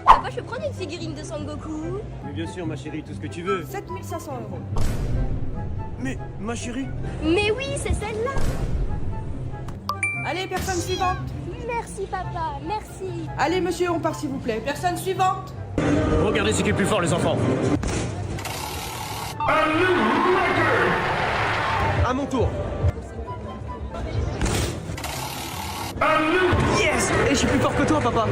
Papa, je peux prendre une figurine de Son Goku? Mais bien sûr, ma chérie, tout ce que tu veux. 7500 €. Mais, ma chérie. Mais oui, c'est celle-là. Allez, personne suivante. Merci, papa, merci. Allez, monsieur, on part s'il vous plaît. Personne suivante. Regardez ce qui est plus fort, les enfants. À mon tour. Yes! Et je suis plus fort que toi, papa.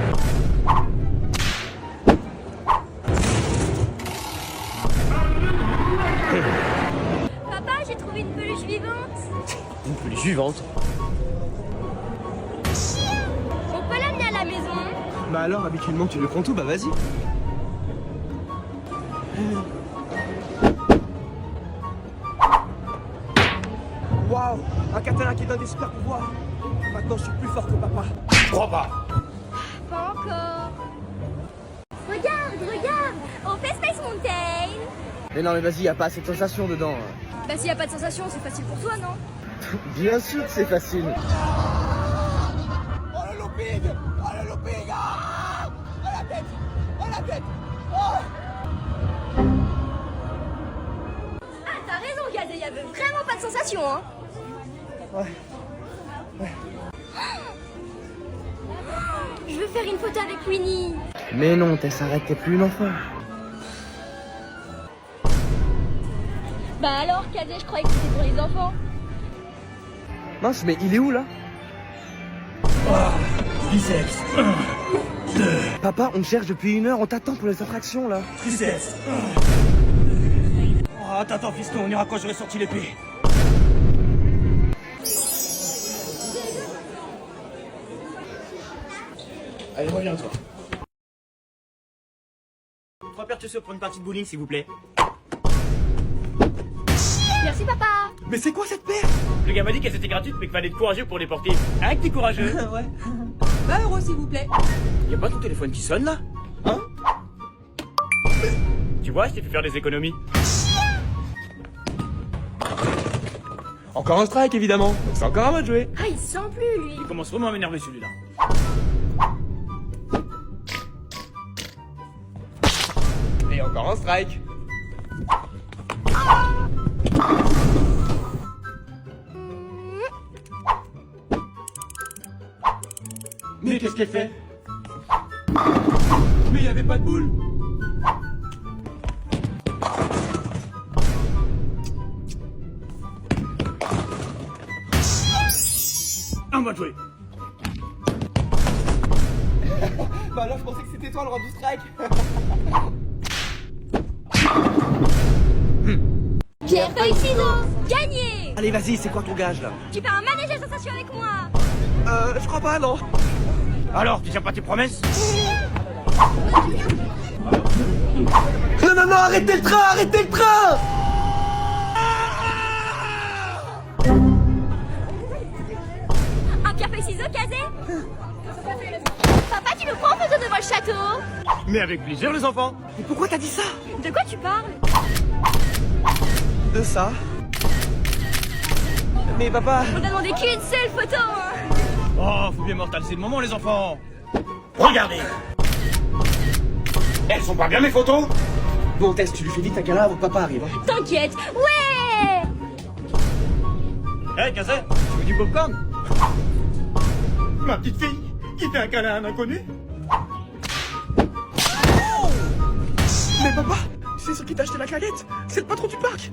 Papa, j'ai trouvé une peluche vivante. Une peluche vivante. On peut l'amener à la maison? Bah alors, habituellement, tu le prends tout, bah vas-y. Waouh! Un katana qui donne des super pouvoirs. Maintenant, je suis plus fort que papa. Je crois pas. Pas encore. Regarde, on fait Space Mountain. Mais non mais vas-y, y a pas assez de sensations dedans. Bah s'il y a pas de sensation, c'est facile pour toi, non? Bien sûr que c'est facile. Oh le looping! Oh le looping! Ah, oh la tête! Oh la tête! Oh. Ah, t'as raison, Gazé, y avait vraiment pas de sensation, hein? Ouais. Je veux faire une photo avec Winnie. Mais non, Tess, arrête, t'es plus une enfant. Bah alors, Gazé, je croyais que c'était pour les enfants. Mince, mais il est où là? Biceps. Papa, on te cherche depuis 1 heure, on t'attend pour les attractions là. Triceps. Oh, attends, fiston, on ira quand j'aurai sorti l'épée. Allez, reviens, toi. 3 paires de chaussures pour une partie de bowling, s'il vous plaît. Merci, papa. Mais c'est quoi cette paire? Le gars m'a dit qu'elle était gratuite, mais qu'il fallait être courageux pour les porter. Hein, que t'es courageux? Ouais. 20 € s'il vous plaît. Y'a pas ton téléphone qui sonne, là? Hein? Tu vois, je t'ai fait faire des économies. Encore un strike, évidemment. Donc c'est encore à moi de jouer. Ah, il se sent plus, lui. Il commence vraiment à m'énerver, celui-là. Et encore un strike. Mais qu'est-ce qu'elle fait? Mais il n'y avait pas de boule. On va jouer. Bah alors je pensais que c'était toi le roi du strike. Pierre, feuille, ciseaux. Gagné. Allez, vas-y, c'est quoi ton gage là? Tu fais un manège à sensation avec moi. Je crois pas, non. Alors, tu tiens pas tes promesses? Non, non, non, arrêtez le train, arrêtez le train! Un pierre, feuille, ciseaux, Gazé. Papa, tu me prends en photo devant le château? Mais avec plaisir, les enfants. Mais pourquoi t'as dit ça? De quoi tu parles? De ça. Mais papa... On t'a demandé qu'une seule photo, hein. Oh, faut bien mortal, c'est le moment, les enfants. Regardez. Elles sont pas bien, mes photos? Bon, Tess, tu lui fais vite un câlin avant que papa arrive. Hein. T'inquiète. Ouais. Hé, Kazé, tu veux du popcorn? Ma petite fille, qui fait un câlin à un inconnu? Mais papa, c'est ce qui t'a acheté la claquette. C'est le patron du parc.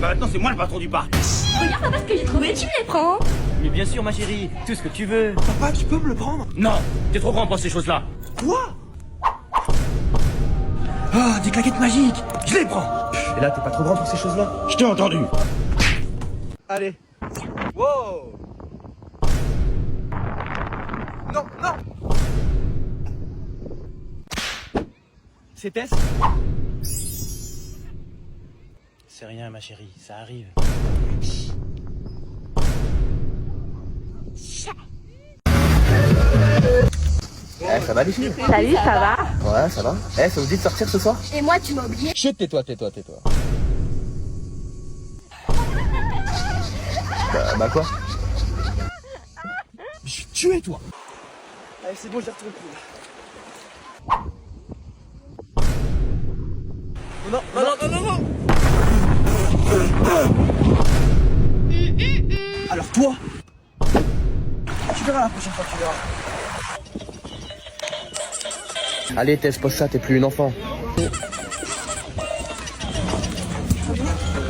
Bah maintenant, c'est moi le patron du parc. Regarde, papa, ce que j'ai trouvé, tu me les prends? Mais bien sûr, ma chérie, tout ce que tu veux. Papa, tu peux me le prendre? Non, t'es trop grand pour ces choses-là. Quoi? Oh, des claquettes magiques. Je les prends. Et là, t'es pas trop grand pour ces choses-là? Je t'ai entendu. Allez. Wow. Non, non. C'est Tess? C'est rien, ma chérie, ça arrive. Eh, ça va les filles? Salut, ça va? Ouais, ça va. Eh, ça vous dit de sortir ce soir? Et moi, tu m'as oublié. Chut, tais-toi, tais-toi, tais-toi. Bah quoi? Je suis tué, toi. Allez, c'est bon, j'ai retrouvé le coup. Non, non, non, non, non, non. Alors toi, tu verras la prochaine fois que tu verras. Allez, Tess, pose ça, t'es plus une enfant.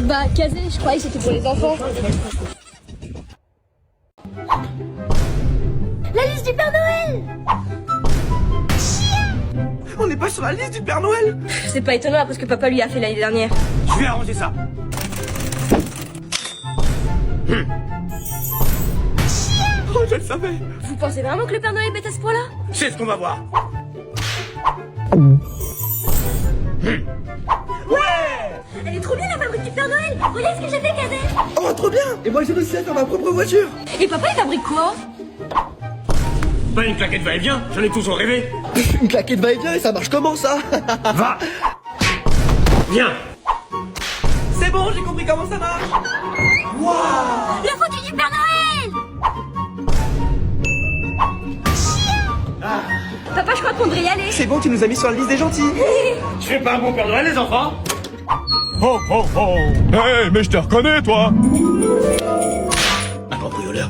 Bah, Kazé, je croyais que c'était pour les enfants. La liste du Père Noël! On n'est pas sur la liste du Père Noël. C'est pas étonnant parce que papa lui a fait l'année dernière. Je vais arranger ça. Oh, je le savais. Vous pensez vraiment que le Père Noël est bête à ce point-là? C'est ce qu'on va voir. Elle est trop bien la fabrique du Père Noël! Regarde ce que j'ai fait, Kazé! Oh, trop bien. Et moi, j'ai réussi à faire ma propre voiture. Et papa, il fabrique quoi? Pas une claquette va-et-vient, j'en ai toujours rêvé. Une claquette va-et-vient et ça marche comment ça? Va. Viens. C'est bon, j'ai compris comment ça marche. Waouh. La photo du Père Noël! Papa, je crois qu'on devrait y aller. C'est bon, tu nous as mis sur la liste des gentils. Je fais pas un bon Père Noël, les enfants? Oh, oh, oh. Hé, mais je te reconnais, toi. Un cambrioleur.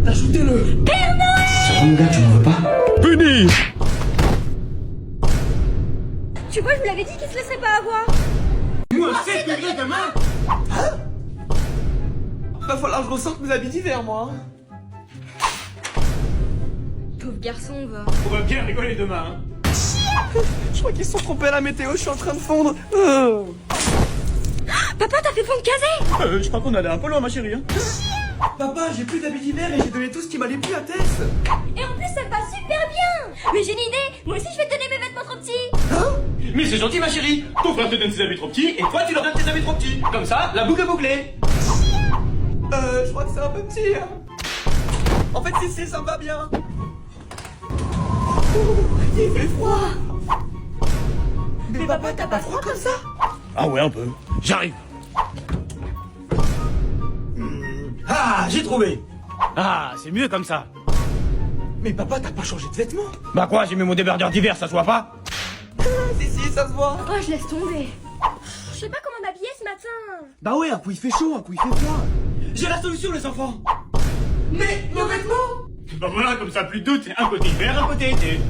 Ajoutez-le. Père Noël! Puni. Tu vois, je vous l'avais dit qu'il se laisserait pas avoir. Moi, c'est que demain. Va falloir que je ressente mes habits d'hiver, moi. Pauvre garçon, va. On va bien rigoler demain, hein. Je crois qu'ils se sont trompés à la météo, je suis en train de fondre. Papa, t'as fait fondre Kazé! Je crois qu'on allait un peu loin, ma chérie, hein. Papa, j'ai plus d'habits d'hiver et j'ai donné tout ce qui m'allait plus à Tess. Et en plus, ça me va super bien! Mais j'ai une idée! Moi aussi, je vais te donner mes vêtements trop petits! Mais c'est gentil, ma chérie. Ton frère te donne ses habits trop petits et toi, tu leur donnes tes habits trop petits. Comme ça, la boucle est bouclée. Je crois que c'est un peu petit. Hein. En fait, si, ça me va bien. Il fait froid. Mais papa, t'as pas froid comme ça? Ah ouais, un peu. J'arrive. Ah, j'ai trouvé. Ah, c'est mieux comme ça. Mais papa, t'as pas changé de vêtements? Bah quoi, j'ai mis mon débardeur d'hiver, ça se voit pas? Si, ça se voit. Oh, je laisse tomber. Je sais pas comment m'habiller ce matin. Bah ouais, un coup il fait chaud, un coup il fait froid. J'ai la solution, les enfants. Mais nos vêtements? Bah voilà, comme ça, plus de doute. Un côté hiver, un côté été.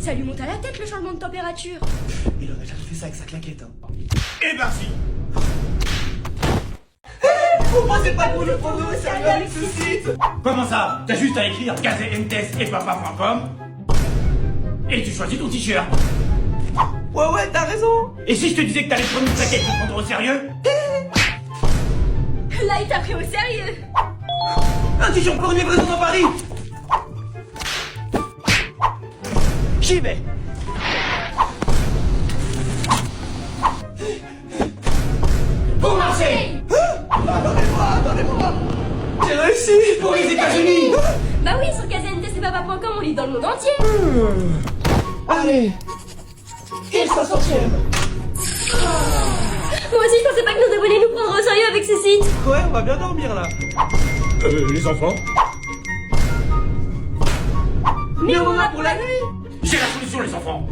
Ça lui monte à la tête le changement de température. Il aurait jamais fait ça avec sa claquette. Hein. Eh ben si. Pourquoi c'est pas pour le prendre au sérieux avec ce site? Comment ça? T'as juste à écrire gazemtes et papa.com et tu choisis ton t-shirt. Ouais, t'as raison. Et si je te disais que t'allais prendre une plaquette pour prendre au sérieux? Là, il t'a pris au sérieux. Un t-shirt pour une livraison dans Paris. J'y vais. Pour marcher. Attendez-moi. J'ai réussi. Pour les États-Unis. Bah oui, sur gazentespapa.com, on lit dans le monde entier. Allez. Et 500e. Moi aussi, je pensais pas que nos abonnés nous prendraient au sérieux avec ce site. Ouais, on va bien dormir là. Les enfants? Mais on en a pour la nuit. J'ai la solution, les enfants.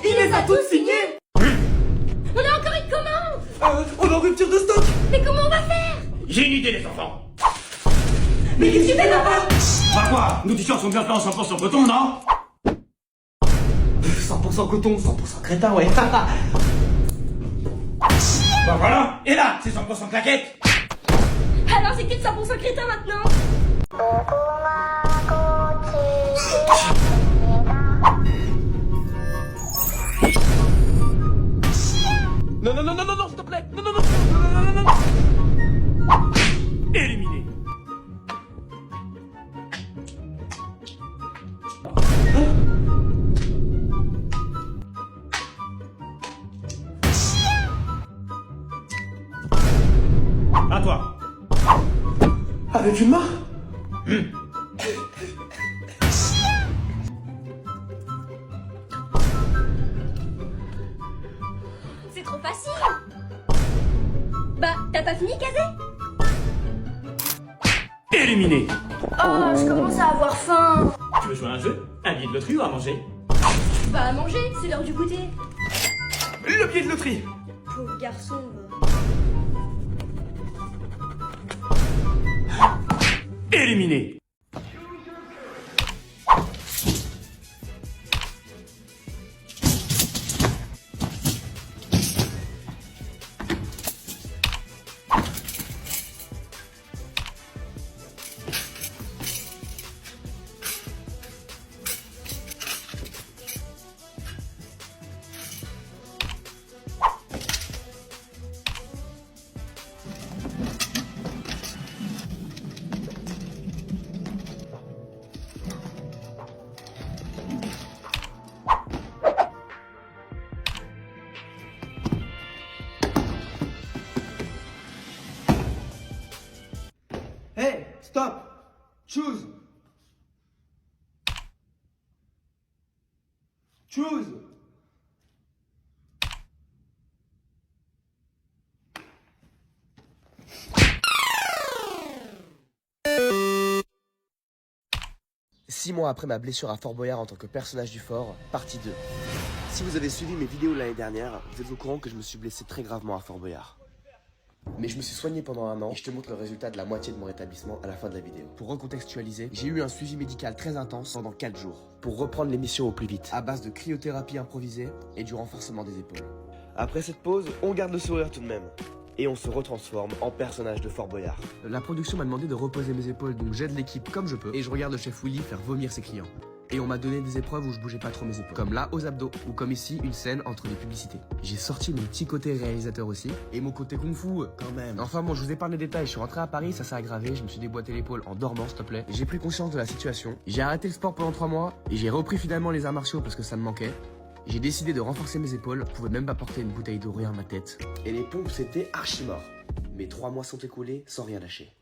Il les a tous signés. On a encore une commande. On est en rupture de stock. Mais comment on va faire? J'ai une idée, les enfants. Mais qu'est-ce que tu fais, papa? Bah quoi? Nos t-shirts sont bien faits en 100% coton, non? 100% coton, 100% crétin, ouais. Bah voilà. Et là, c'est 100% claquette. Alors c'est que de 100% crétin maintenant. Non, s'il te plaît. Non. Éliminé. À toi. Avec une main? C'est trop facile. Bah, t'as pas fini, Kazé? Éliminé. Oh, je commence à avoir faim. Tu veux jouer à un jeu? Un billet de loterie ou à manger? Bah à manger, c'est l'heure du goûter. Le billet de loterie. Pauvre garçon. Éliminé. Hey, stop! Choose! Choose! Six mois après ma blessure à Fort Boyard en tant que personnage du fort, partie 2. Si vous avez suivi mes vidéos l'année dernière, vous êtes au courant que je me suis blessé très gravement à Fort Boyard. Mais je me suis soigné pendant un an et je te montre le résultat de la moitié de mon rétablissement à la fin de la vidéo. Pour recontextualiser, j'ai eu un suivi médical très intense pendant 4 jours pour reprendre l'émission au plus vite, à base de cryothérapie improvisée et du renforcement des épaules. Après cette pause, on garde le sourire tout de même. Et on se retransforme en personnage de Fort Boyard. La production m'a demandé de reposer mes épaules, donc j'aide l'équipe comme je peux et je regarde le chef Willy faire vomir ses clients. Et on m'a donné des épreuves où je bougeais pas trop mes épaules. Comme là, aux abdos, ou comme ici, une scène entre les publicités. J'ai sorti mon petit côté réalisateur aussi, et mon côté kung-fu, quand même. Enfin bon, je vous épargne les détails, je suis rentré à Paris, ça s'est aggravé, je me suis déboîté l'épaule en dormant, s'il te plaît. J'ai pris conscience de la situation, j'ai arrêté le sport pendant 3 mois, et j'ai repris finalement les arts martiaux parce que ça me manquait. J'ai décidé de renforcer mes épaules, je pouvais même pas porter une bouteille d'eau rien à ma tête. Et les pompes, c'était archi mort. Mes 3 mois sont écoulés sans rien lâcher.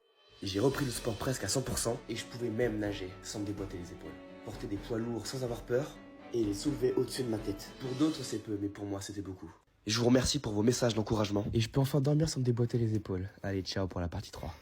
J'ai repris le sport presque à 100%, et je pouvais même nager sans me déboîter les épaules. Porter des poids lourds sans avoir peur et les soulever au-dessus de ma tête. Pour d'autres c'est peu, mais pour moi c'était beaucoup. Je vous remercie pour vos messages d'encouragement et je peux enfin dormir sans me déboîter les épaules. Allez, ciao pour la partie 3.